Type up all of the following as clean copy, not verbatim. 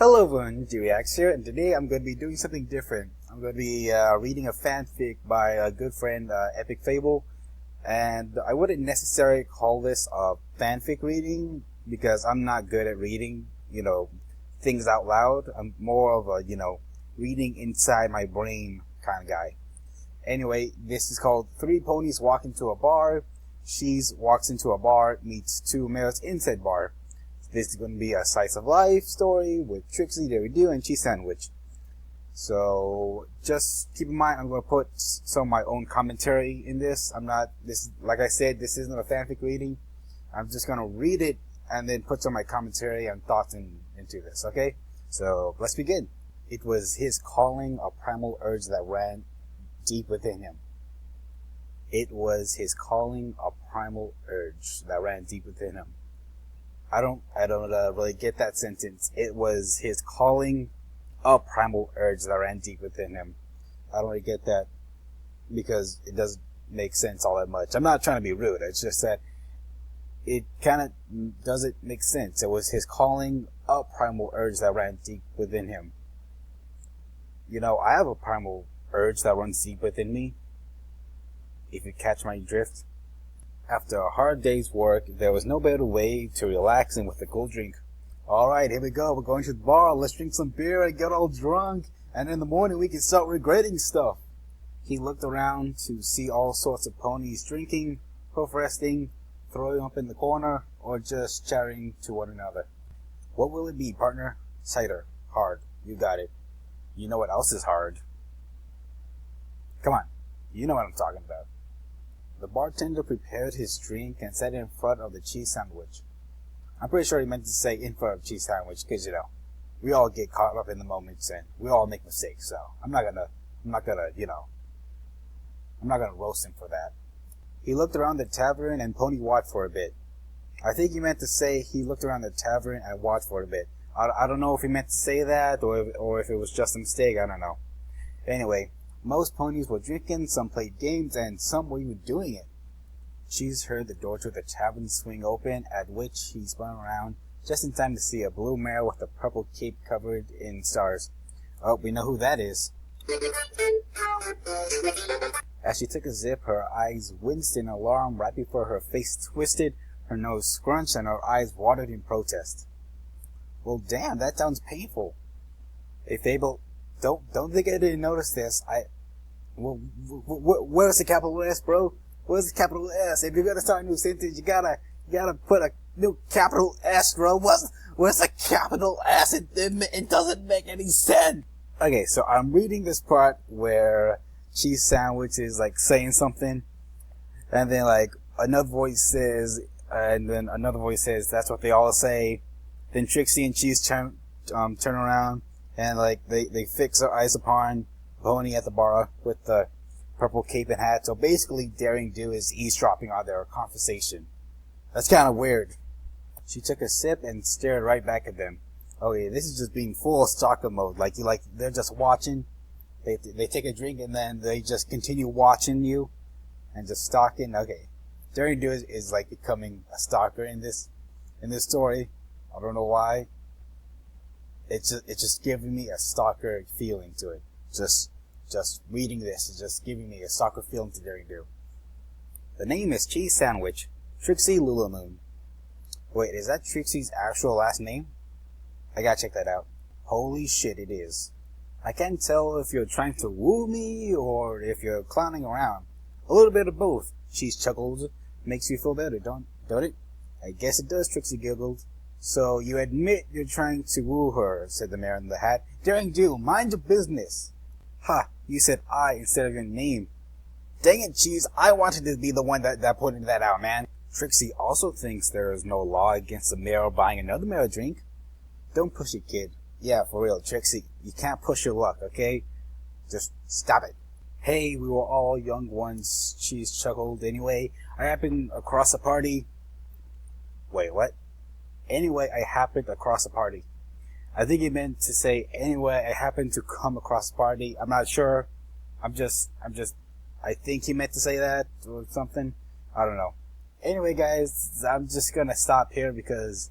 Hello everyone, GReacts here, and today I'm going to be doing something different. I'm going to be reading a fanfic by a good friend, Epic Fable, and I wouldn't necessarily call this a fanfic reading because I'm not good at reading, things out loud. I'm more of a, reading inside my brain kind of guy. Anyway, this is called Three Ponies Walk Into a Bar. She's walks into a bar, meets two males inside bar. This is going to be a slice of life story with Trixie, Dairy Do, and Cheese Sandwich. So just keep in mind, I'm going to put some of my own commentary in this. Like I said, this isn't a fanfic reading. I'm just going to read it and then put some of my commentary and thoughts into this, okay? So let's begin. It was his calling, a primal urge that ran deep within him. It was his calling, a primal urge that ran deep within him. I don't really get that sentence. It was his calling, a primal urge that ran deep within him. I don't really get that because it doesn't make sense all that much. I'm not trying to be rude. It's just that it kind of doesn't make sense. It was his calling, a primal urge that ran deep within him. I have a primal urge that runs deep within me, if you catch my drift. After a hard day's work, there was no better way to relax than with a cold drink. Alright, here we go. We're going to the bar. Let's drink some beer and get all drunk. And in the morning we can start regretting stuff. He looked around to see all sorts of ponies drinking, hoof resting, throwing up in the corner, or just chatting to one another. What will it be, partner? Cider. Hard. You got it. You know what else is hard? Come on. You know what I'm talking about. The bartender prepared his drink and set it in front of the cheese sandwich. I'm pretty sure he meant to say in front of cheese sandwich because, we all get caught up in the moments and we all make mistakes, so I'm not gonna roast him for that. He looked around the tavern and Pony watched for a bit. I think he meant to say he looked around the tavern and watched for a bit. I don't know if he meant to say that or if it was just a mistake, I don't know. Anyway, most ponies were drinking, some played games, and some were even doing it. Cheese heard the door to the tavern swing open, at which he spun around just in time to see a blue mare with a purple cape covered in stars. Oh, we know who that is. As she took a sip, her eyes winced in alarm right before her face twisted, her nose scrunched, and her eyes watered in protest. Well, damn, that sounds painful. Hey, Fable, don't think I didn't notice this. Where's the capital S, bro? Where's the capital S? If you're gonna start a new sentence, you gotta put a new capital S, bro. Where's the capital S? It doesn't make any sense. Okay, so I'm reading this part where Cheese Sandwich is saying something, and then another voice says, that's what they all say. Then Trixie and Cheese turn around. And they fix their eyes upon Pony at the bar with the purple cape and hat. So basically Daring Do is eavesdropping on their conversation. That's kind of weird. She took a sip and stared right back at them. Oh yeah, this is just being full stalker mode. They're just watching. They take a drink and then they just continue watching you and just stalking. Okay. Daring Do is becoming a stalker in this story. I don't know why. It's just giving me a stalker feeling to it. Just reading this is just giving me a stalker feeling to Daring Do. The name is Cheese Sandwich. Trixie Lulamoon. Wait, is that Trixie's actual last name? I gotta check that out. Holy shit, it is. I can't tell if you're trying to woo me or if you're clowning around. A little bit of both. Cheese chuckled. Makes you feel better, don't it? I guess it does, Trixie giggled. So you admit you're trying to woo her, said the mare in the hat. Daring Do, mind your business. Ha, you said I instead of your name. Dang it, Cheese, I wanted to be the one that pointed that out, man. Trixie also thinks there is no law against a mare buying another mare a drink. Don't push it, kid. Yeah, for real, Trixie, you can't push your luck, okay? Just stop it. Hey, we were all young ones, Cheese chuckled. Anyway, I happened across a party. Wait, what? Anyway, I happened across a party. I think he meant to say, anyway, I happened to come across a party. I'm not sure. I think he meant to say that or something. I don't know. Anyway, guys, I'm just gonna stop here because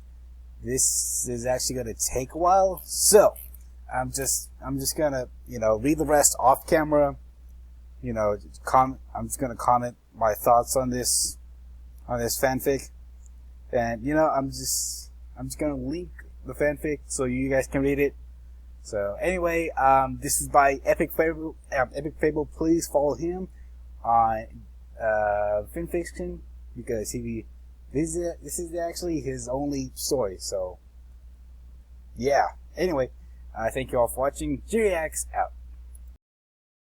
this is actually gonna take a while. So I'm just gonna read the rest off camera. I'm just gonna comment my thoughts on this fanfic, and I'm just gonna link the fanfic so you guys can read it. So anyway, this is by Epic Fable. Epic Fable, please follow him on fanfiction because this is actually his only story. So yeah. Anyway, thank you all for watching. G-Reacts out.